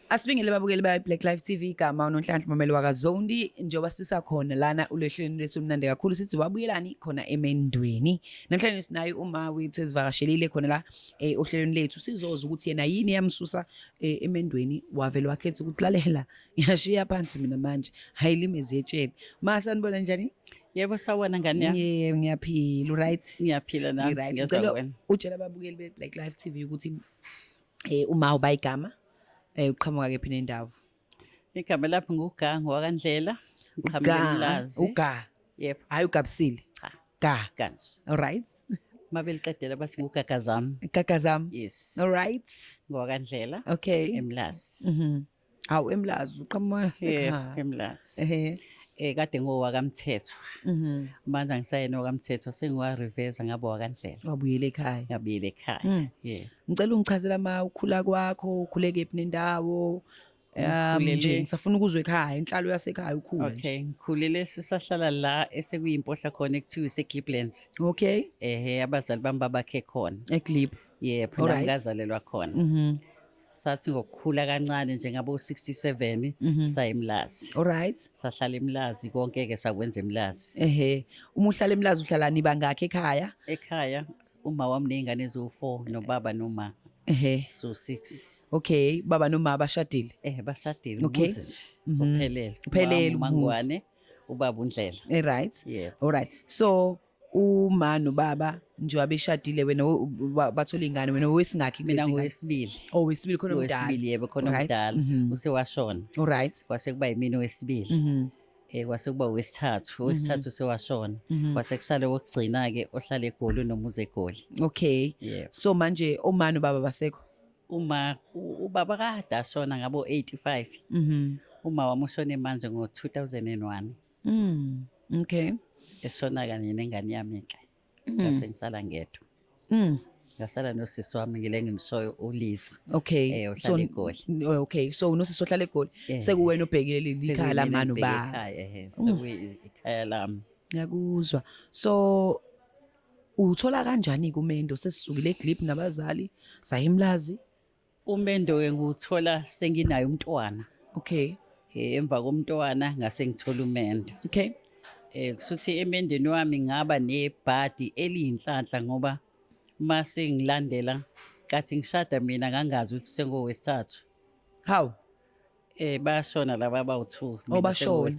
Asibingele babukeli ba Black Life TV igama uNonhlanhla Mameli wakaZondi njengoba sisakhona lana ulehlweni lethu mnandi kakhulu sithi wabuyelani khona emendweni. Namhlanje sinayo uma wethu ezivakashelile khona la ohlelweni lethu sizoza ukuthi yena yini yamsusa emendweni wavela wakhetha ukuthi lalela ngiyashiya phansi mina manje hayilimeze etsheni. Masanibona njani? Yebo sawona ngani yami. Yebo ngiyaphila, right? Ngiyaphila nami ngiyazwela. Utshela babukeli be Black Life TV ukuthi uma uba igama uqhamuka kephi nendawo? Igama lapho nguGango wakandlela, uqhamuka eMlazi. Uga. Yebo. Hayi uGabisile. Cha. Ga. Kanje. All right. Mabeliqedela bathi nguGagazam. Gagazam. Yes. All right. Ngwakandlela. Okay. eMlazi. Awu eMlazi uqhamuka sekhaya. eMlazi. Kade ngowakamthethwa. Manje angisayena wakamthethwa sengiwa-reverse ngabo wakandlela. Wabuyela ekhaya. Ngabuyela ekhaya. Yeah. Ngicela ungichazela ama ukhula kwakho, ukhule kephi nendawo. Nje ngisafuna ukuzwa ekhaya, inhlalo yasekhaya ukhula. Okay, ngikhulile sisahlala la esekuyimpohla khona ekuthiwa ise-Cliplands. Okay. Abazali bami babakhe khona. eClip. Yebo, phela ngazalelwa khona. Sathi ngokukhula kancane njengabo 67 sayeMlazi. All right. Sahlala eMlazi konke ke sakwenza eMlazi. Uma uhlala eMlazi uhlala niba ngakhe ekhaya? Ekhaya uma wami nezingane eziwu4 nobaba noma. So 6. Okay, baba noma bashadile? Bashadile okay. Uphelele. Uphelele uMangwane, ubaba uNdlela. Right. Yeah. All right. So uma nobaba njengoba beshadile wena bathola ingane wena owesingakhi? Mina ngowesibili. Owesibili khona umdala. Owesibili yebo khona umdala. Usewashona. All right. Kwase kuba yimina owesibili. Kwase kuba owesithathu usewashona. Kwase kusale wokugcina ke ohlala eGoli nomuzi eGoli. Okay. Yeah. So manje omani baba basekho? Uma ubaba kade ashona ngabo 85. Uma wamushona manje ngo2001. Okay. Eshona kanye nengane yami ke. Bese ngisala ngedwa. Ngasala nosisi wami ngile ngimshoyo uLisa. Okay. Ohlala eGoli. Okay. So unosisi ohlala eGoli. Sekuwena obhekile ikhaya lamani uba. Ekhaya sekuyikhaya lami. Ngiyakuzwa. So uthola kanjani kumendo sesisukile eClip nabazali sayiMlazi? Umendo ke nguthola senginayo umntwana. Okay. Emva komntwana ngase ngithola umendo. Okay. Kusuthi emendeni wami ngaba nebhadi eliyinhlanhla ngoba mase ngilandela kathi ngishada mina ngangazi ukuthi sengowesithathu. How? Bashona laba abawu2. Bashona.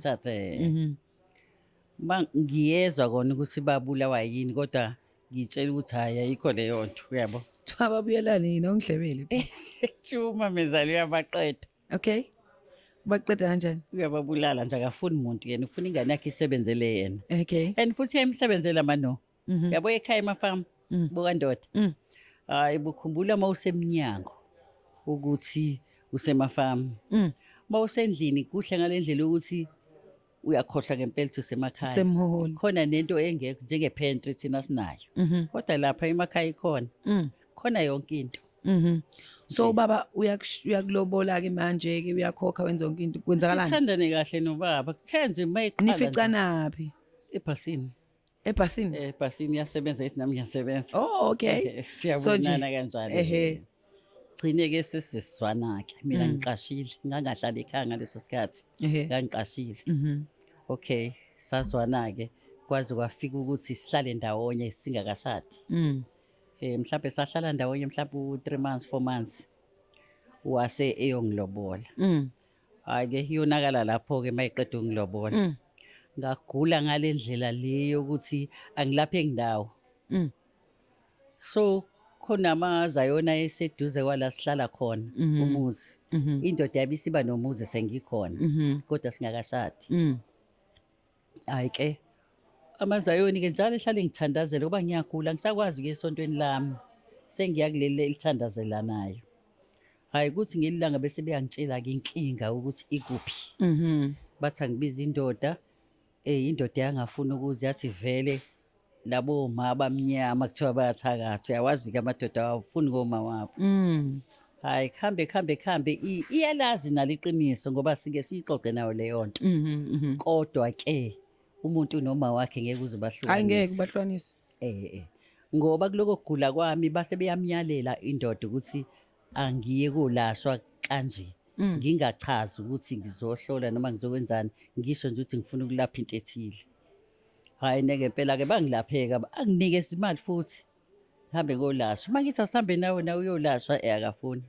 Ngiyezwa kona ukuthi babulawa yini kodwa ngitshela ukuthi hayi ayikho leyo nto uyabo. Babuyelana yini ongihlebele? Thuma mezali uyabaqeda. Okay. Baqeda kanjani? Uyababulala nje akafuni umuntu yena ufuna ingane yakhe isebenzele yena. Okay. And futhi emsebenzela mano. Yabo ekhaya emafarm bokandoda. Hayi bukhumbula mawusemnyango ukuthi usemafarm. Mawusendlini kuhle ngalendlela ukuthi uyakhohlwa ngempela ukuthi usemakhaya. Semholo. Khona nento engekho njengepantry thina sinayo. Kodwa lapha emakhaya ikhona. Khona yonke into. So baba uyakulobola ke manje ke uyakhokha wenza yonke into kwenzakalani? Sithandane kahle nobaba. Kuthenze mayiqala. Nificanaphi? Ebhasini. Ebhasini? Ebhasini yasebenza ethi nami ngiyasebenza. Oh okay. Siyabonana kanjalo. Gcine ke sesizwana ke mina ngiqashile ngangahlala ekhaya ngaleso sikhathi. Ngangiqashile. Okay, sazwana ke kwazi kwafika ukuthi sihlale ndawonye singakashadi. Mhlawumbe sahlala ndawonye mhlawumbe u3 months 4 months. Wase eyongilobola. Hayi ke iyonakala lapho ke mayiqeda ungilobola. Ngagula ngalendlela leyo ukuthi angilaphe ngindawo. So khona amazayona eseduze kwala sihlala khona umuzi. Indoda yabisiba nomuzi sengikhona kodwa singakashadi. Hayi ke amazayoni ke njalo ehlale ngithandazela ngoba ngiyagula ngisakwazi ke esontweni lami sengiyakulele lithandazelanayo. Hayi ukuthi ngelilanga bese beyangitshela ke inkinga ukuthi ikuphi. Bathi angibiza indoda indoda yangafuna ukuze yathi vele labo mama abamnyama kuthiwa bayathakatha uyawazi ke amadoda awafuni ngoma wabo. Hayi khambe iyalazi naliqiniso ngoba sike sixoxe nayo leyo nto. Kodwa ke umuntu noma wakhe ngeke uzobahlukanisa. Hayi ngeke bahlukanisa. Ngoba kuloko kugula kwami base beyamnyalela indoda ukuthi angiye kolashwa kanje ngingachazi ukuthi ngizohlola noma ngizokwenzani ngisho nje ukuthi ngifuna ukulapha into ethile. Hayi ngempela-ke bangilapheka anginikeze imali futhi ngihambe ngolashwa. Uma ngithi asihambe nawe uyolashwa akafuni.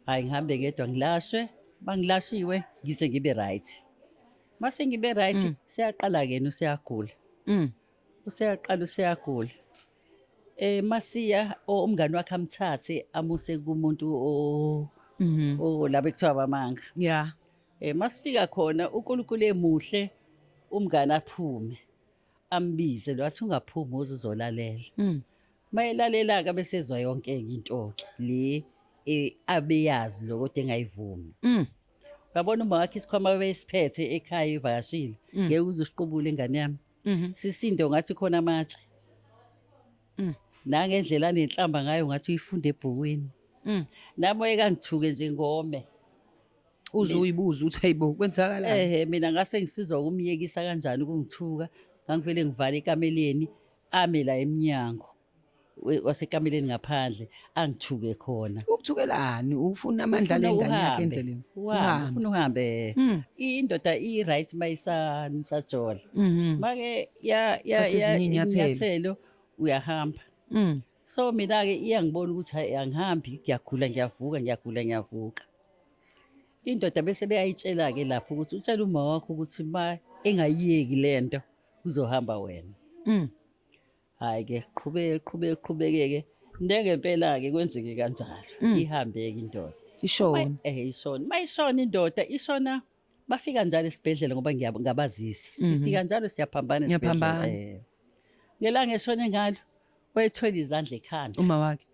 Hayi ngihambe ngedwa ngilashwe, bangilashiwe ngise ngibe right. Mase ngibe right siyaqala-ke yena useyagula. Useyagula. Masiya umngani wakhe amthathe amuse kumuntu laba ekuthiwa abamanga. Yeah. Masifika khona uNkulunkulu emuhle umngani aphume ambize lo athi ungaphumi uzolalela. Mayelalela-ke besezwa yonke into-ke le abeyazi lo kodwa engayivumi. Ngabona uma wakhe isikhwama besiphethe ekhaya ivakashile ngeke uzisiqubule ingane yami. Sisindo ngathi khona amatshe. Nangendlela anenhlamba ngayo ngathi uyifunde ebhukwini. Nami ekangithuke nje ngome. Uzoyibuza uthi hayibo kwenzakalani? Mina ngase ngisizwa ukumyekisa kanjani ukungithuka. Ngangivele ngivale ekameleni ame la eminyango wasekameleni ngaphandle angithuke khona. Ukuthukelani? Ufuna amandla lengane yakhe enzeleni. Ufuna uhambe. Indoda i-right mayisajola. Make inyathelo uyahamba. So mina-ke iyangibona ukuthi hayi angihambi ngiyavuka. Indoda bese beyayitshela-ke lapho ukuthi utshela uma wakho ukuthi ma engayiyeki lento uzohamba wena. Hayi-ke qhubeke-ke ngempela-ke kwenzeke kanjalo. Ihambeke indoda. Ishona. Ishona. Mayishona indoda ishona bafika njalo esibhedlela ngoba ngabazisi. Sifika njalo siyaphambana esibhedlela. Ngelanga eshone ngalo wayethwele izandla ekhanda. Uma wakhe.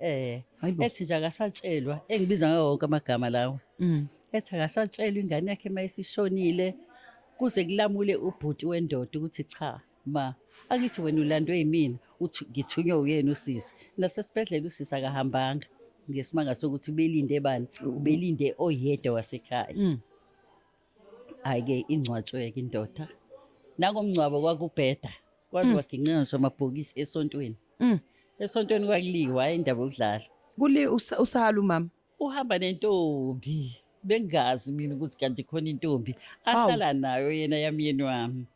Ethi nje akasatshelwa engibiza ngawo wonke amagama lawo. Ethi akasatshelwa ingane yakhe mayisishonile kuze kulamule ubhuti wendoda ukuthi cha ma akithi wena ulandwe yimina uthi ngithunywe uyena usisi. Nasesibhedlela usisi akahambanga ngesimanga sokuthi ubelinde bani ubelinde oyedwa wasekhaya. Hayi-ke ingcwatshwe-ke indoda. Nangomngcwabo kwakubheda kwaze kwaginqinqwa amabhokisi esontweni. Esontweni kwakuliwa hayi indaba yokudlala. Kuli usala umama. Uhamba nentombi. Bengazi mina ukuthi kanti khona intombi ahlala nayo yena yamyeni wami.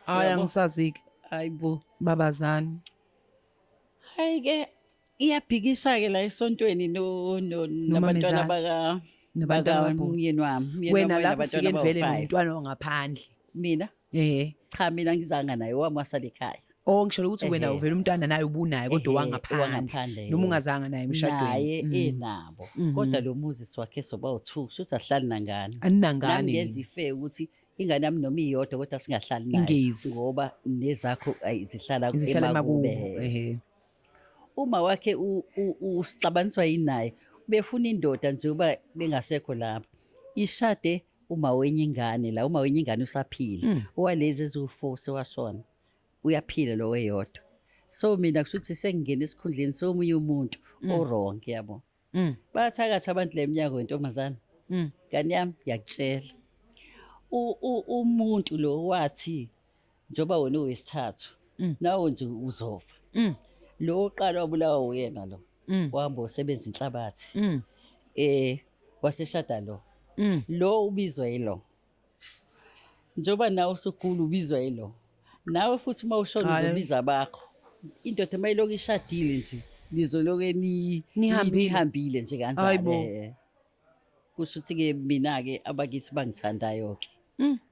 Hayi angisaziki. Hayibo babazani. Hayi-ke iyabhikisha-ke la esontweni nabantwana bakamyeni wami. Wena lapho ufike vele nomntwana ongaphandle. Mina? Cha mina ngizanga naye wami wasala ekhaya. Ngisho ukuthi wena uvela umntwana naye ubunaye kodwa wangaphandle noma ungazanga naye emshadweni. Naye enabo. Kodwa lo muzi siwakhe soba u2 shuthi asihlali nangane. Aninangane. Ngenza ife ukuthi ingane yami noma iyodwa kodwa singahlali naye ngoba nezakho zihlala emakube. Uma wakhe usixabaniswa yinaye befuna indoda nje uba bengasekho lapha. Ishade uma wenye ingane la uma wenye ingane usaphila. Owalezi ezu4 sewashona. Uyaphila lo weyodwa. So mina kushuthi sengingena esikhundleni somunye umuntu wrong yabo. Bathakatha abantu leminyango yentombazana. Ngani yami ngiyakutshela. Umuntu lo wathi njoba wena owesithathu nawe nje uzofa. Lo oqala wabulawa uyena lo. Wahamba usebenza inhlabathi. Waseshada lo. Lo ubizwa yilo. Njoba nawe usugula ubizwa yilo. Nawe futhi mawushona uzobiza bakho. Indoda mayiloko ishadile nje nizoloke nihambile nje kanjalo. Kusho ukuthi-ke mina-ke abakithi bangithandayo-ke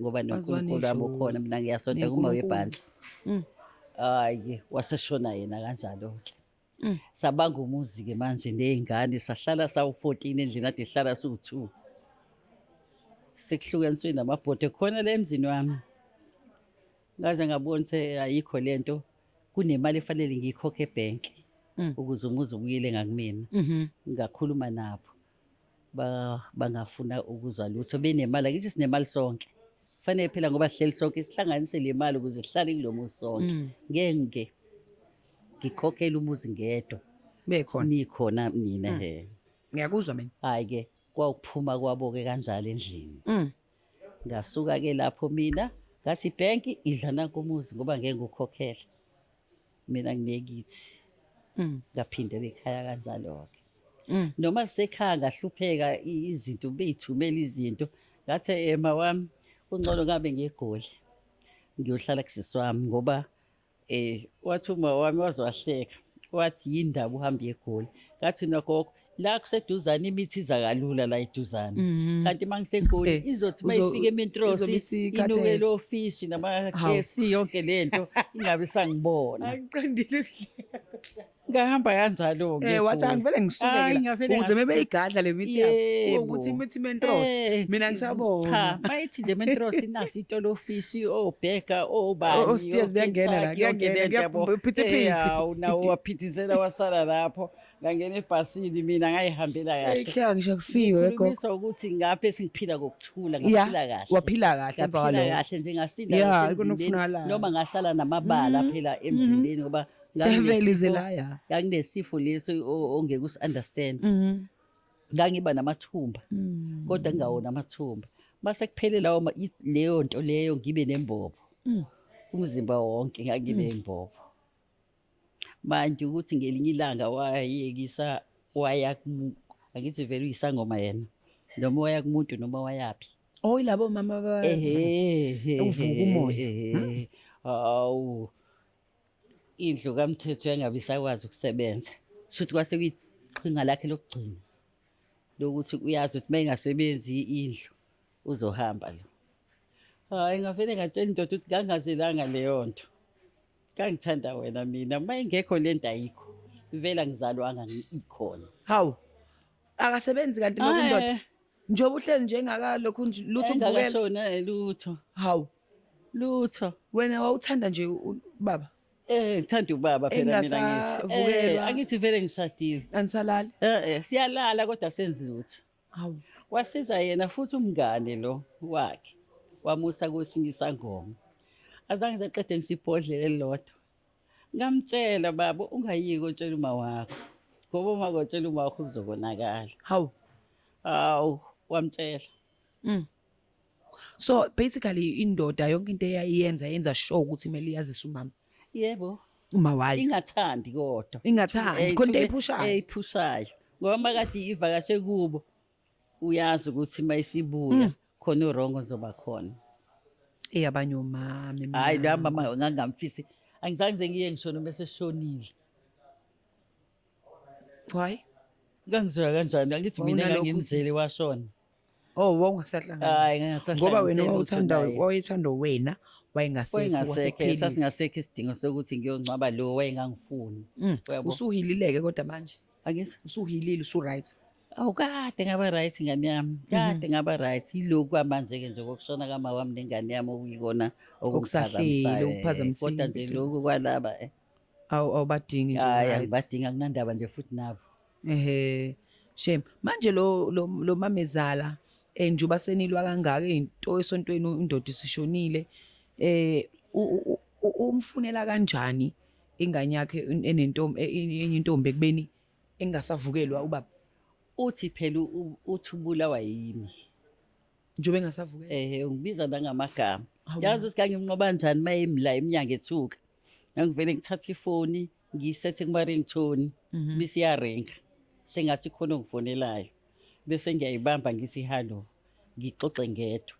ngoba noNkulunkulu wami ukhona mina ngiyasonta kuma webhantshi. Hayi-ke waseshona yena kanjalo-ke. Sabanga umuzi-ke manje ney'ngane sahlala sawu-14 endlini ade sihlala siwu2. Sekuhlukaniswe namabhodwe khona le emzini wami. Ngaze ngabona ukuthi ayikho lento kunemali efanele ngiyikhokhe ebhenki ukuze umuzi ubuyele ngakumina. Ngakhuluma nabo. Bangafuna ukuzwa lutho benemali akithi sinemali sonke. Kufanele phela ngoba sihleli sonke sihlanganise le mali ukuze sihlale kulomuzi sonke. Ngeke ngikhokhela umuzi ngedwa. Bekhona. Nikhona nina Ngiyakuzwa mina. Hayi-ke kwaukuphuma kwabo-ke kanjalo endlini. Ngasuka-ke lapho mina ngathi ibhenki idlana komuzi ngoba ngeke ngukhokhela. Mina nginekithi. Ngaphindela ekhaya kanjalo-ke. noma sekhaya ngahlupheka izinto beyithumela izinto ngathi mawami ungcono ngabe ngegoli ngiyohlala kusisi wami ngoba wathi uma wami wazowahleka wathi yindaba uhamba egoli ngathi nagogo la kuseduzane imithi izakalula la eduzane kanti mangisegoli izothi mayifika eMentrosi inuke lo fish nama KFC yonke lento ingabe sangibona Angiqondile ngahamba kanjalo ke wathi angivele ngisuke ukuze mebeyigadla le mithi yakho ukuthi imithi Mentros mina ngisabona cha bayithi nje Mentros inaso itolo fish obheka obani Steers beyangena la kuyangena kuyaphithiphithi nawo waphithizela wasala lapho ngangena ebhasini mina ngayihambela kahle ekhaya ngisho kufiwe ngikho ukuthi ngaphe sengiphila ngokuthula ngaphila kahle waphila kahle emva ngaphila kwalokho kahle nje ngasinda noma ngasala namabala phela emzimbeni ngoba ngivelizela nganginesifo lesi ongeke usi-understand ngangiba namathumba kodwa ngingawona amathumba mase kuphele lawo leyo nto leyo ngibe nembobo umzimba wonke ngangibe imbobo manje ukuthi ngelinye ilanga wayekisa angithi vele uyisangoma yena noma waya kumuntu noma wayaphi yilabo mama uvuka umoya awu indlu kaMthetho yangabe isakwazi ukusebenza shuthi kwase kuyiqhinga lakhe lokugcina lokuthi uyazi ukuthi mayingasebenzi indlu uzohamba lo hayi ngavele ngatshela indoda ukuthi ngangazelanga leyo nto ngangithanda wena mina mayingekho lento ayikho vela ngizalwanga ikhona hawu akasebenzi kanti lokho indoda njengoba uhleli njengakalokhu lutho uvukela ngakashona lutho hawu lutho wena wawuthanda nje ubaba ngithanda ubaba phela mina engasavukelwa angithi vele ngishadile anisalala siyalala kodwa senzi lutho hawu wasiza yena futhi umngane lo wakhe wamusa kwesinye isangoma azange zaqede ngisibhodlela elilodwa ngamtshela baba ungayiki utshela uma wakho ngoba uma kutshela uma wakho kuzokonakala hawu wamtshela so basically indoda yonke into yenza sure ukuthi kumele yazise umama yebo uma wayo ingathandi kodwa ingathandi konke eyiphushayo ngoba makade ivakashe kubo uyazi ukuthi mayisibuya khona urongo zoba khona abanye omama hayi la mama ngangamfisi angizange ngiye ngishona bese shonile why ngangizwa kanjani angithi mina ngangimzele washona wawungasahlangana hayi ngingasahlangana ngoba wena wayethanda wena wayengasekho sasingasekho isidingo sokuthi ngiyoncaba lo wayengangifuni usuhilileke kodwa manje angithi usuhilile usu-right kade ngaba right ngane yami kade ngaba right yilokhu kwamanje-ke nje kokushona kama wami nengane yami okuyikona okusahlile kodwa nje lokhu kwalaba awubadingi nje hayi angibadinga kunandaba nje futhi nabo shame manje lo mamezala njengoba senilwa kangaka into esontweni indoda isishonile umfunela kanjani ingane yakhe enentombi ekubeni engasavukelwa ubaba uthi phela uthi ubulawa yini njengoba engasavukelwa ungibiza nangamagama yazi ukuthi ngangimnqoba kanjani mayemla eminyanga ethuka ngangivele ngithatha ifoni ngiyisethe kuma-ringtone bese iyaringa sengathi khona ongifonelayo bese ngiyayibamba ngithi hallo ngixoxe ngedwa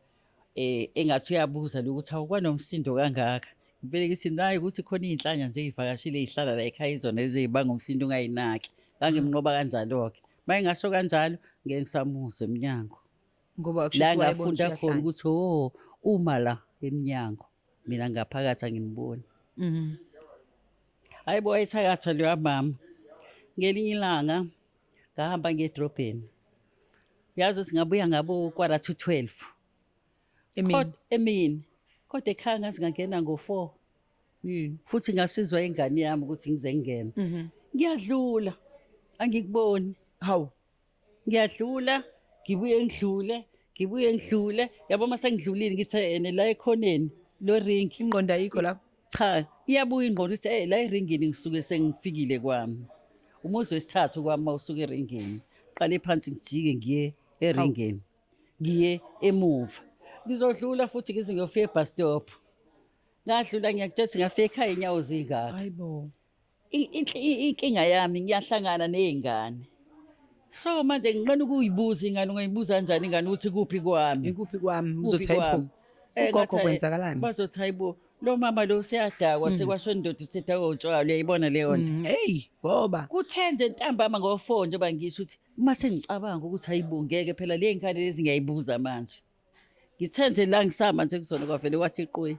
engathi uyabuza ukuthi awukwanomsindo kangaka ngivele ngithi nayi ukuthi khona iy'nhlanya nje ey'vakashile ey'hlala la ekhaya izona ezibanga umsindo ungayinaki ngangimnqoba kanjalo-ke maye ngasho kanjalo ngeke ngisamuze emnyango ngoba la ngafunda khona ukuthi uma la emnyango mina ngaphakathi angimboni hayi bo wayethakatha leyo mama ngelinye ilanga ngahamba ngedrobheni yazi ukuthi ngabuya ngabo 11:45 emini kodwa ekhaya ngathi ngangena ngo-4 futhi ngasizwa ingane yami ukuthi ngize ngingene ngiyadlula angikuboni hawu ngiyadlula ngibuye ngidlule yabo mase ngidlulile ngithi la ekhoneni lo ring ingqondo ayikho lapho cha iyabuya ingqondo ukuthi la eringini ngisuke sengifikile kwami umuzi wesithathu kwami mawusuka eringini qale phansi ngijike ngiye eringini ngiye emuva ngizodlula futhi ngize ngiyofika ebus stop ngadlula ngiyakuthetha ngafika ekhaya inyawo zingaka hayibo inkinga yami ngiyahlangana nezingane So manje ngiqala ukuyibuza ingane ungayibuza kanjani ingane ukuthi kuphi kwami. Ikuphi kwami Kuphi uzothi hayipho. kwami. Ugogo ngathi, kwenzakalani? Bazothi hayibo lo mama lo seyadakwa sekwasho indoda usethi awotshwala uyayibona leyo nto. Hey, ngoba Kuthe nje ntambama ngo4 njengoba ngisho ukuthi mase ngicabanga ukuthi hayibo ngeke phela le ngane lezi ngiyayibuza manje. Ngithe nje la ngisama nje kuzona kwavele kwathi iqhwe.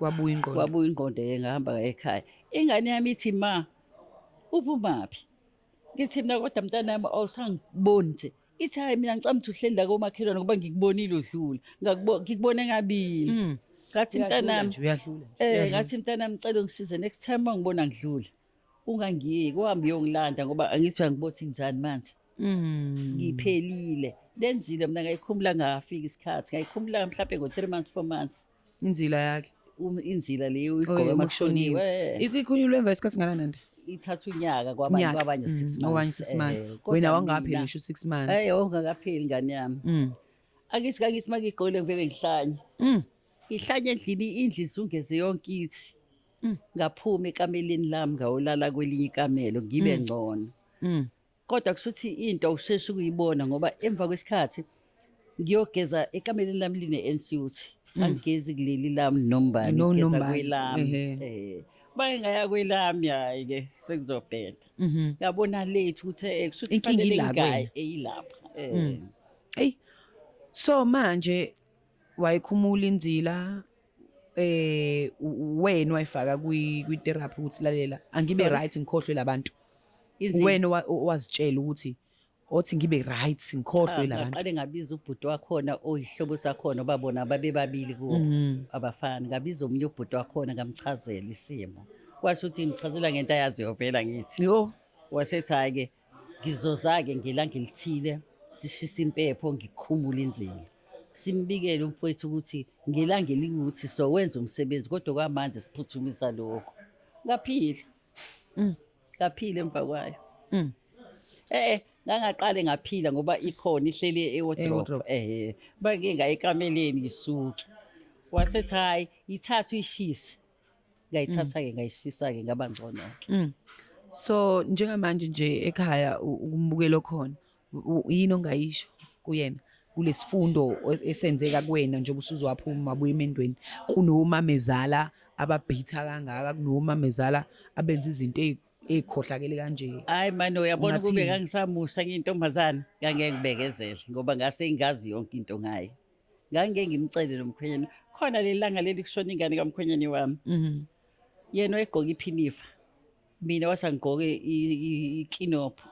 kwabuya ingqondo. Kwabuya ingqondo ngahamba ekhaya. Ingane yami ithi ma uphumaphi? Ngithi mina kodwa mntanami awusangiboni nje. Ithi hayi mina ngicela ukuthi uhleli la komakhelwane ngoba ngikubonile udlula. Ngikubone ngabili. Ngathi mntanami uyadlula. ngathi mntanami ngicela ungisize next time mangibona ngidlula. Ungangiyeki uhambe uyongilanda ngoba angithi angibothi njani manje. Ngiphelile. Lenzile mina ngayikhumula ngafika isikhathi. Ngayikhumula mhlawumbe ngo3 months 4 months. Inzila yakhe. Inzila leyo igqoke makushoniwe. Ikhunyulwe emva isikhathi singakanani? Ithatha unyaka kwabanye 6 months. Owanye 6 months. Wena wangapheli ngisho 6 months. Ongakapheli ngane yami. Angithi magigqole ngivele ngihlanye. Ihlanye endlini indlu izungeze yonke ithi. Ngaphuma ekameleni lami ngawolala kwelinye ikamelo ngibe ngcono. Kodwa kusuthi into usheshe ukuyibona ngoba emva kwesikhathi ngiyogeza ekameleni lami line NCUT. Angigezi kuleli lami nombani ngeza kwelami. Bayengaya kwelami hayi ke sekuzobheda. Ngabona late uthe kusuthi fanele ingayi eyilapha. Hey. So manje wayikhumula inzila wena wayifaka kwi therapy ukuthi lalela angibe right ngikhohlwe labantu. Wena wazitshela ukuthi othi ngibe right ngikhohlwe labantu. Ngaqale ngabiza ubhuti wakhona oyihlobo sakhona babona babebabili kuwo abafana. Ngabiza omunye ubhuti wakhona ngamchazela isimo. Kwasho ukuthi ngichazela ngento ayaziyo vela ngithi. Yo, wasethi hayi ke ngizozake ngelanga elithile sishisa impepho ngikhumula inzilo. Simbikele umfowethu ukuthi ngelanga elikuthi so wenza umsebenzi kodwa kwamanje siphuthumisa lokho. Ngaphila. Ngaphila emva kwayo. Ngangaqale ngaphila ngoba ikhona ihlele ewardrobe. Bake ngayekameleni isuke. Wasethi hayi ithatha uyishise. Ngayithatha ke ngayishisa ke ngaba ngcono. So njengamanje nje ekhaya ukumbukelo khona yini ongayisho kuyena kulesifundo esenzeka kuwena njengoba usuzowaphuma abuye emendweni kunoma mezala ababhitha kangaka kunoma mezala abenza izinto ezikhohlakele kanje. Hayi manje uyabona kube kangisamusha ngintombazana ngangeke ngibekezele ngoba ngase ngazi yonke into ngaye. Ngangeke ngimcele lo mkhwenyana khona lelanga leli kushona ingane kamkhwenyana wami. Yena wayegqoka iphinifa. Mina wathi ngigqoke ikinopho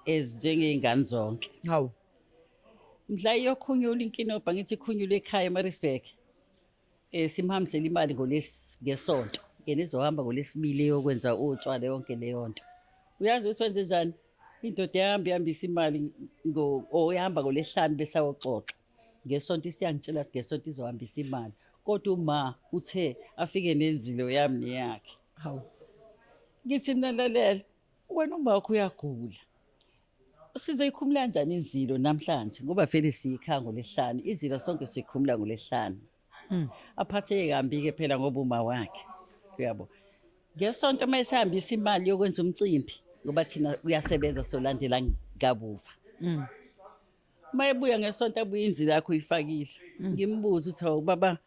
ezinjengezingane zonke. Hawu. Mhla yokhunyula inkinopha ngithi ikhunyule ekhaya eMaritzburg. Simhambisela imali ngesonto. Yena ezohamba ngolesibili yokwenza utshwala yonke leyo nto. Uyazi ukuthi wenze njani? Indoda ihambisa imali oyahamba ngolesihlanu bese ayoxoxa. Ngesonto isiyangitshela ukuthi ngesonto izohambisa imali. Kodwa uma uthe afike nenzilo yami neyakhe. Hawu. Ngithi mina lalela wena uma wakho uyagula. Sizoyikhumula kanjani inzilo namhlanje ngoba vele siyikhango lesihlanu izilo sonke sikhumula ngolesihlanu. Aphatheke kambi ke phela ngoba uma wakhe. Uyabo. Ngesonto mayesihambisa imali yokwenza umcimbi ngoba thina uyasebenza solandela ngabuva. Mayebuya ngesonto abuye inzilo yakho uyifakile. Ngimbuza uthi hawu baba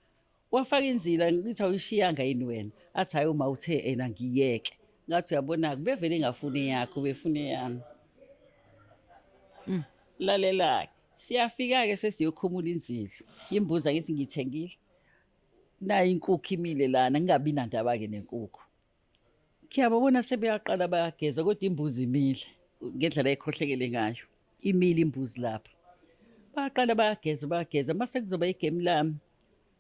wafaka inzila ngithi awuyishiyanga yini wena? Athi hayi uma uthe ena ngiyeke. Ngathi uyabona kubevele ngafuni yakho befune yami. Lalela siyafika ke sesiyokhumula inzilo. Imbuza ngithi ngithengile. Nayi inkukhu imile lana ngingabi nandaba ke nenkukhu. Khiyabona sebeyaqala bayageza kodwa imbuzi imile ngendlela ekhohlekele ngayo. Imile imbuzi lapha. Baqala bayageza mase kuzoba igame lami.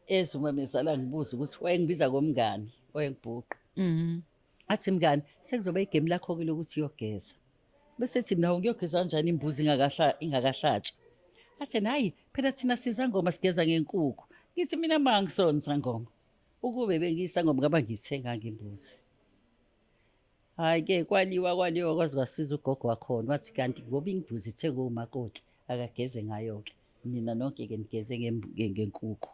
Ezumamezala ngibuza ukuthi wayengibiza komngani oyengibhuqa. Athi mngani sekuzoba igame lakho ke lokuthi uyogeza. Bese ethi mina ngiyogeza kanjani imbuzi ingakahlatshwa. Athi hayi phela thina sizangoma sigeza ngenkukhu. Ngithi mina mangisona sangoma. Ukube bengiyisangoma ngaba ngithenga ngembuzi. Hayi ke kwaliwa kwazi kwasiza ugogo wakhona wathi kanti ngoba imbuzi ithenga umakoti akageze ngayo ke. Mina nonke ke ngigeze ngenkukhu.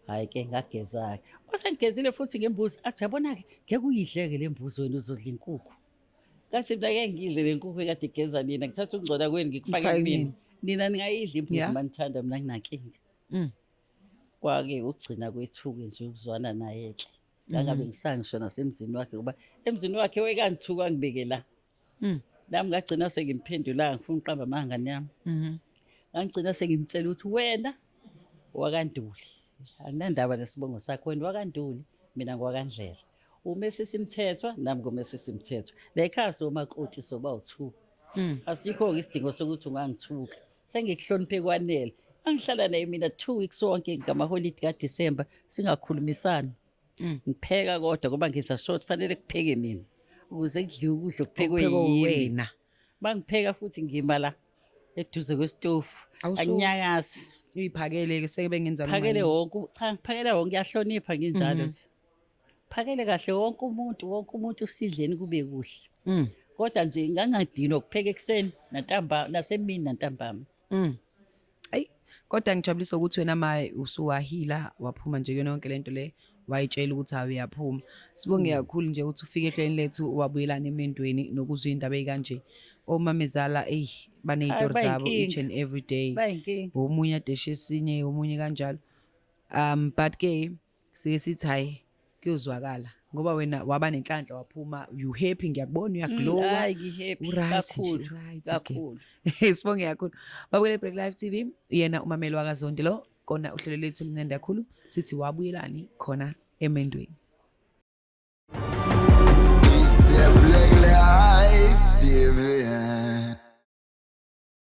Hayi ke ngageza ke. Mase ngigezile futhi ngembuzi athi yabona ke ngeke uyidleke lembuzi wena uzodla inkukhu. Kasi mina ngeke ngidle le nkukhu ekade igeza nina ngithatha ukungcola kweni ngikufake Ngifake kumina. Nina ningayidli imbuzi Yeah. manithanda mina nginankinga. Mm. Kwake ukugcina kwethuke nje ukuzwana naye-ke. Ngangabe ngisangisho nasemzini wakhe kuba emzini wakhe wekangithuka ngibeke la. Nami ngagcina sengimphendula ngifuna uqamba amangane yami. Ngangigcina sengimtshela ukuthi wena wakanduli. Anginandaba nesibongo sakho wena wakanduli mina ngwakandlela. Umese simthethwa nami ngomese simthethwa. La ekhaya somakoti soba u2. Asikho isidingo sokuthi ungangithuka. Sengikuhloniphe kwanele. Angihlala naye mina 2 weeks sonke ngamaholide kaDisemba singakhulumisani. Ngipheka kodwa ngoba ngiza short fanele kupheke mina. Ukuze kudliwe ukudla okuphekwe yimi. Wena. Mangipheka futhi ngima la eduze kwesitofu. Anyakazi. Uyiphakele ke seke bengenza Phakele wonke cha ngiphakela wonke uyahlonipha nginjalo nje. Phakele kahle wonke umuntu usidleni kube kuhle. Kodwa nje ngangadinwa ukupheka ekseni nantamba nasemini nantambama. Ayi kodwa ngijabulisa ukuthi wena maye usuwahila waphuma nje yona yonke lento le wayitshela ukuthi awuyaphuma. Sibonge kakhulu nje ukuthi ufike ehleleni lethu wabuyelana emendweni nokuzwa indaba ezikanje. Omamezala baney'tori zabo each and every day. Omunye adeshe esinye omunye kanjalo. But ke sike sithi hayi kuyozwakala ngoba wena waba nenhlanhla waphuma you happy ngiyakubona uyaglow. Hayi ngihappy kakhulu. Sibonge kakhulu. Babukele Break Live TV yena umameli wakaZondi lo kona uhlelo lethu limnandi kakhulu sithi wabuyelani khona emendweni. Is the Black Live TV.